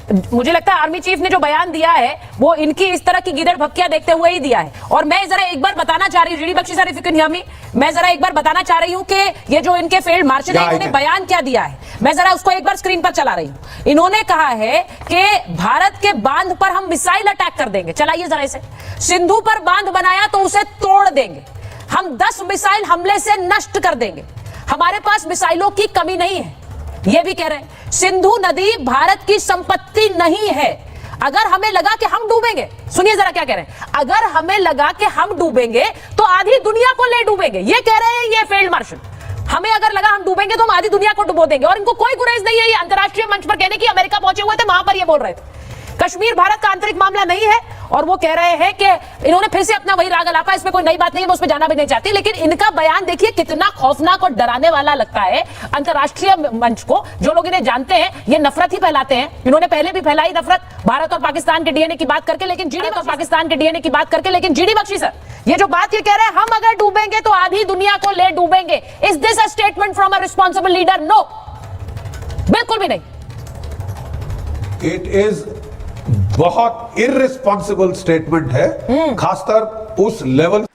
मुझे लगता है आर्मी चीफ ने जो बयान दिया है वो इनकी इस तरह की गिदड़ भक्कियां देखते हुए ही दिया है। और मैं जरा एक बार बताना चाह रही हूँ, GD Bakshi sir, if you can hear me, मैं जरा एक बार बताना चाह रही हूँ कि ये जो इनके फील्ड मार्शल है इन्होंने बयान क्या दिया है, मैं जरा उसको एक बार स्क्रीन पर चला रही हूँ। इन्होंने कहा है कि भारत के बांध पर हम मिसाइल अटैक कर देंगे, चलाइए जरा इसे, सिंधु पर बांध बनाया तो उसे तोड़ देंगे, हम 10 मिसाइल हमले से नष्ट कर देंगे, हमारे पास मिसाइलों की कमी नहीं है, ये भी कह रहे हैं। सिंधु नदी भारत की संपत्ति नहीं है, अगर हमें लगा कि हम डूबेंगे, सुनिए जरा क्या कह रहे हैं, अगर हमें लगा कि हम डूबेंगे तो आधी दुनिया को ले डूबेंगे, ये कह रहे हैं ये फील्ड मार्शल। हमें अगर लगा हम डूबेंगे तो हम आधी दुनिया को डुबो देंगे, और इनको कोई गुरेज नहीं है ये अंतरराष्ट्रीय मंच पर कहने की, अमेरिका पहुंचे हुए थे वहां पर ये बोल रहे थे। कश्मीर भारत का आंतरिक मामला नहीं है, और वो कह रहे हैं कि इन्होंने फिर से अपना वही राग अलापा, इसमें कोई नई बात नहीं है, मैं उसमें जाना भी नहीं चाहती, लेकिन इनका बयान देखिए कितना खौफनाक और डराने वाला लगता है अंतरराष्ट्रीय मंच को। जो लोग इन्हें जानते हैं ये नफरत ही फैलाते हैं, इन्होंने पहले भी फैलाई नफरत भारत और पाकिस्तान के डीएनए की बात करके, लेकिन जीडी बख्शी सर ये जो बात ये कह रहे हैं हम अगर डूबेंगे तो आधी दुनिया को ले डूबेंगे, is this a statement from a responsible leader? No, बिल्कुल भी नहीं। इट इज बहुत इररिस्पॉन्सिबल स्टेटमेंट है, खासकर उस लेवल।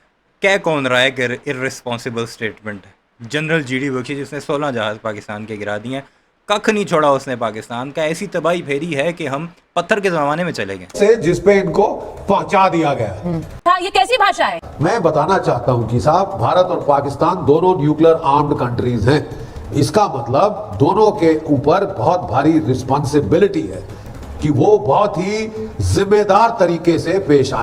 कह कौन रहा है कि इररिस्पॉन्सिबल स्टेटमेंट है? जनरल जीडी बख्शी जिसने 16 जहाज पाकिस्तान के गिरा दिए, कख नहीं छोड़ा उसने पाकिस्तान का, ऐसी तबाही फेरी है कि हम पत्थर के जमाने में चले गए से, जिस पे इनको पहुंचा दिया गया। हाँ, ये कैसी भाषा है? मैं बताना चाहता हूं कि साहब, भारत और पाकिस्तान दोनों न्यूक्लियर आर्म्ड कंट्रीज हैं, इसका मतलब दोनों के ऊपर बहुत भारी रिस्पॉन्सिबिलिटी है कि वो बहुत ही जिम्मेदार तरीके से पेश आए।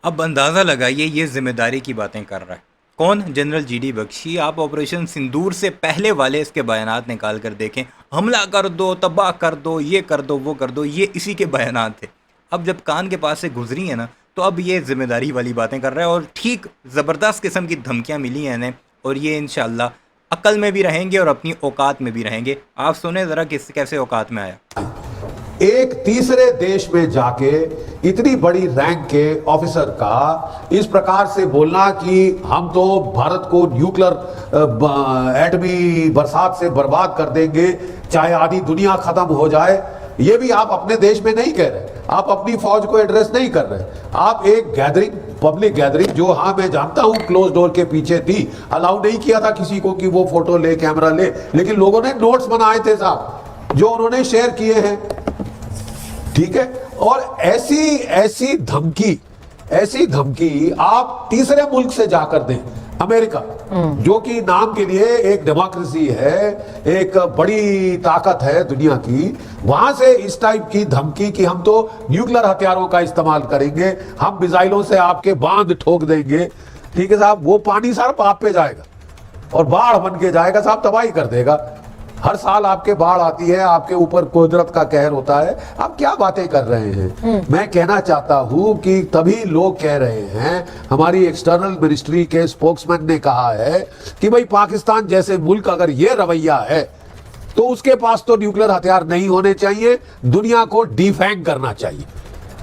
अब अंदाज़ा लगाइए ये जिम्मेदारी की बातें कर रहा है कौन? General GD Bakshi. आप ऑपरेशन सिंदूर से पहले वाले इसके बयानात निकाल कर देखें, हमला कर दो, तबाह कर दो, ये कर दो, वो कर दो, ये इसी के बयानात थे। अब जब कान के पास से गुजरी है ना, तो अब ये जिम्मेदारी वाली बातें कर रहा है, और ठीक ज़बरदस्त किस्म की धमकियाँ मिली हैं इन्हें, और ये इंशाअल्लाह अक्ल में भी रहेंगे और अपनी औकात में भी रहेंगे। आप सुने ज़रा कैसे औकात में आया। एक तीसरे देश में जाके इतनी बड़ी रैंक के ऑफिसर का इस प्रकार से बोलना कि हम तो भारत को न्यूक्लियर एटमी बरसात से बर्बाद कर देंगे, चाहे आधी दुनिया खत्म हो जाए, ये भी आप अपने देश में नहीं कह रहे, आप अपनी फौज को एड्रेस नहीं कर रहे, आप एक गैदरिंग, पब्लिक गैदरिंग, जो हाँ मैं जानता हूं क्लोज डोर के पीछे थी, अलाउ नहीं किया था किसी को कि वो फोटो ले, कैमरा ले, लेकिन लोगों ने नोट्स बनाए थे साहब, जो उन्होंने शेयर किए हैं, ठीक है। और ऐसी धमकी आप तीसरे मुल्क से जाकर दें, अमेरिका जो कि नाम के लिए एक डेमोक्रेसी है, एक बड़ी ताकत है दुनिया की, वहां से इस टाइप की धमकी कि हम तो न्यूक्लियर हथियारों का इस्तेमाल करेंगे, हम मिसाइलों से आपके बांध ठोक देंगे, ठीक है साहब, वो पानी सारा आप पे जाएगा और बाढ़ बन के जाएगा साहब, तबाही कर देगा। हर साल आपके बाढ़ आती है, आपके ऊपर कुदरत का कहर होता है, आप क्या बातें कर रहे हैं। मैं कहना चाहता हूं कि तभी लोग कह रहे हैं, हमारी एक्सटर्नल मिनिस्ट्री के स्पोक्समैन ने कहा है कि भाई पाकिस्तान जैसे मुल्क अगर ये रवैया है तो उसके पास तो न्यूक्लियर हथियार नहीं होने चाहिए, दुनिया को डिफैंग करना चाहिए।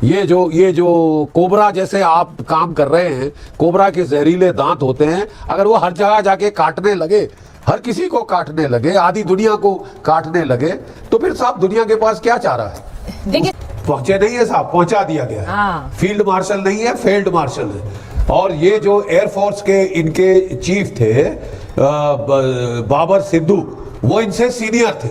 ये जो कोबरा जैसे आप काम कर रहे हैं, कोबरा के जहरीले दांत होते हैं, अगर वो हर जगह जाके काटने लगे, हर किसी को काटने लगे, आधी दुनिया को काटने लगे, तो फिर साहब दुनिया के पास क्या चाह रहा है? देखिए, पहुंचे नहीं है साहब, पहुंचा दिया गया है। फील्ड मार्शल नहीं है, फील्ड मार्शल है। और ये जो एयरफोर्स के इनके चीफ थे बाबर सिद्धू, वो इनसे सीनियर थे,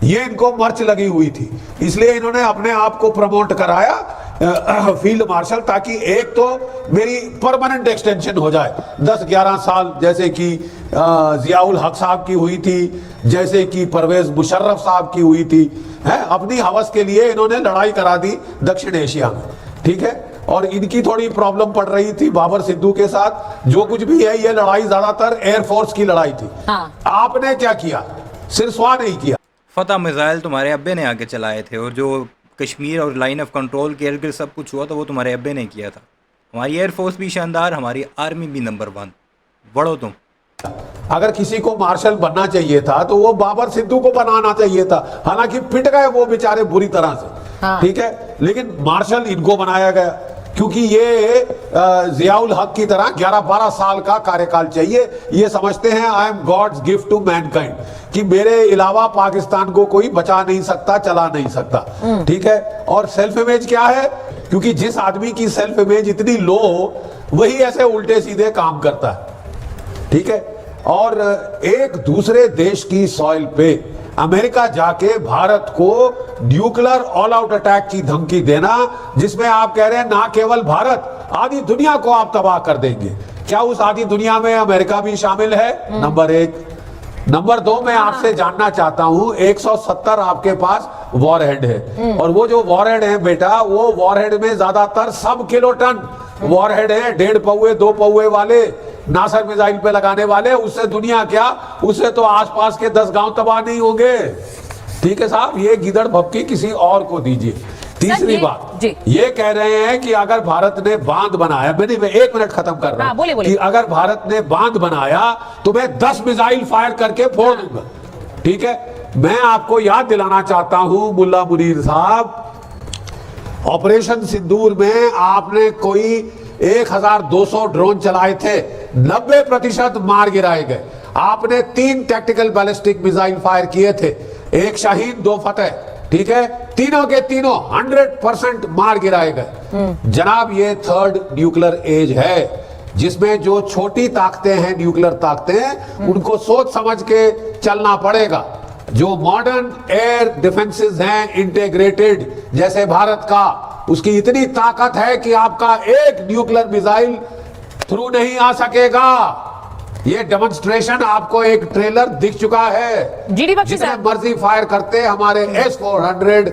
ये इनको मर्च लगी हुई थी, इसलिए इन्होंने अपने आप को प्रमोट कराया फील्ड मार्शल, ताकि एक तो मेरी परमानेंट एक्सटेंशन हो जाए 10-11 साल, जैसे कि जियाउल हक साहब की हुई थी, जैसे कि परवेज मुशर्रफ साहब की हुई थी, है अपनी हवस के लिए इन्होंने लड़ाई करा दी दक्षिण एशिया में, ठीक है। और इनकी थोड़ी प्रॉब्लम पड़ रही थी बाबर सिद्धू के साथ, जो कुछ भी है ये लड़ाई ज्यादातर एयरफोर्स की लड़ाई थी। आपने क्या किया? सिरस्वा नहीं किया। फतह मिसाइल तुम्हारे अब्बे ने आके चलाए थे, और जो कश्मीर और लाइन ऑफ कंट्रोल के इर्द सब कुछ हुआ था वो तुम्हारे अब्बे ने किया था। हमारी एयरफोर्स भी शानदार, हमारी आर्मी भी नंबर 1। बढ़ो तुम। अगर किसी को मार्शल बनना चाहिए था तो वो बाबर सिद्धू को बनाना चाहिए था, हालांकि पिट गए वो बेचारे बुरी तरह से, ठीक है, लेकिन मार्शल इनको बनाया गया। क्योंकि ये जियाउल हक की तरह 11-12 साल का कार्यकाल चाहिए। ये समझते हैं I am God's gift to mankind, कि मेरे अलावा पाकिस्तान को कोई बचा नहीं सकता, चला नहीं सकता। ठीक है। और सेल्फ इमेज क्या है? क्योंकि जिस आदमी की सेल्फ इमेज इतनी लो हो वही ऐसे उल्टे सीधे काम करता है। ठीक है। और एक दूसरे देश की सॉइल पे अमेरिका जाके भारत को न्यूक्लियर ऑल आउट अटैक की धमकी देना, जिसमें आप कह रहे हैं ना केवल भारत, आधी दुनिया को आप तबाह कर देंगे। क्या उस आधी दुनिया में अमेरिका भी शामिल है? नंबर 1। नंबर 2, मैं आपसे जानना चाहता हूं, 170 आपके पास वॉरहेड है, और वो जो वॉरहेड है बेटा, वो वॉरहेड में ज्यादातर सब किलोटन वॉरहेड है, 1.5 पौवे 2 पौवे वाले नासर मिसाइल पे लगाने वाले। उससे दुनिया क्या, उससे तो आसपास के 10 गांव तबाह नहीं होंगे। ठीक है साहब, ये गिदड़ भपकी किसी और को दीजिए। तीसरी बात, ये कह रहे हैं कि अगर भारत ने बांध बनाया, मैंने 1 मिनट खत्म कर रहा हूं, कि अगर भारत ने बांध बनाया तो मैं 10 मिसाइल फायर करके फोड़ दूंगा। ठीक है। मैं आपको याद दिलाना चाहता हूं मुल्ला मुनीर साहब, ऑपरेशन सिंदूर में आपने कोई 1200 ड्रोन चलाए थे, 90% मार गिराए गए। आपने 3 टैक्टिकल बैलिस्टिक मिसाइल फायर किए थे, 1 शाहीन 2 फतेह। ठीक है। तीनों के तीनों 100% मार गिराए गए। जनाब, ये 3rd न्यूक्लियर एज है, जिसमें जो छोटी ताकतें हैं, न्यूक्लियर ताकतें, उनको सोच समझ के चलना पड़ेगा। जो मॉडर्न एयर डिफेंसेस हैं इंटीग्रेटेड, जैसे भारत का, उसकी इतनी ताकत है कि आपका एक न्यूक्लियर मिसाइल थ्रू नहीं आ सकेगा। ये डेमोन्स्ट्रेशन आपको एक ट्रेलर दिख चुका है। जीडी बख्शी जितने साहब, मर्जी फायर करते हमारे S-400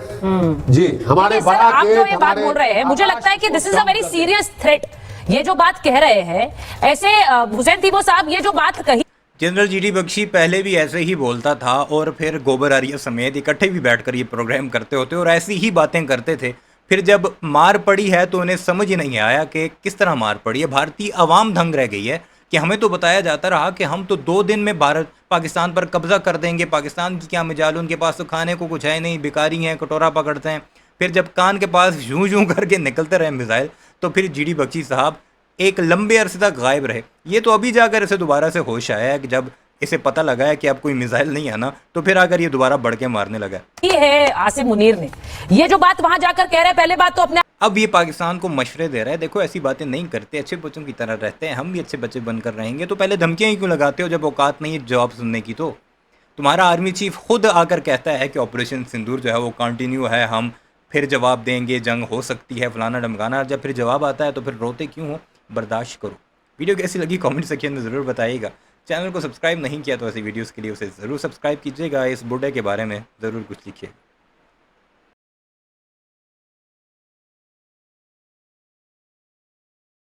जी, हमारे बड़ा आप जो ये बात बोल रहे हैं, मुझे लगता है कि this is a very serious threat. ये जो बात कह रहे हैं, ऐसे हुसैन तीबो साहब, ये जो बात कही, जनरल जीडी बख्शी पहले भी ऐसे ही बोलता था, और फिर गोबर आर्य समेत इकट्ठे भी बैठकर ये प्रोग्राम करते होते और ऐसी ही बातें करते थे। फिर जब मार पड़ी है तो उन्हें समझ ही नहीं आया कि किस तरह मार पड़ी है। भारतीय आवाम दंग रह गई है कि हमें तो बताया जाता रहा कि हम तो 2 दिन में पाकिस्तान पर कब्जा कर देंगे, पाकिस्तान की क्या मजाल, उनके पास तो खाने को कुछ है नहीं, भिखारी हैं, कटोरा पकड़ते हैं। फिर जब कान के पास यूं यूं करके निकलते रहे मिसाइल, तो फिर जीडी बख्शी साहब एक लंबे अरसे तक गायब रहे। ये तो अभी जाकर इसे दोबारा से होश आया है कि जब इसे पता लगा है कि अब कोई मिसाइल नहीं आना, तो फिर आकर ये दोबारा बढ़ के मारने लगा है। आसिम मुनीर ने ये जो बात वहां जाकर कह रहे हैं, पहले बात तो अपने, अब ये पाकिस्तान को मशवरे दे रहा है, देखो ऐसी बातें नहीं करते, अच्छे बच्चों की तरह रहते हैं, हम भी अच्छे बच्चे बनकर रहेंगे। तो पहले धमकियां ही क्यों लगाते हो जब औकात नहीं है जवाब सुनने की? तो तुम्हारा आर्मी चीफ खुद आकर कहता है कि ऑपरेशन सिंदूर जो है वो कंटिन्यू है, हम फिर जवाब देंगे, जंग हो सकती है, फलाना ढमकाना। जब फिर जवाब आता है तो फिर रोते क्यों हो? बर्दाश्त करो। वीडियो कैसी लगी कमेंट सेक्शन में ज़रूर बताइएगा। चैनल को सब्सक्राइब नहीं किया तो ऐसी वीडियोस के लिए उसे ज़रूर सब्सक्राइब कीजिएगा। इस बूढ़े के बारे में ज़रूर कुछ लिखिए।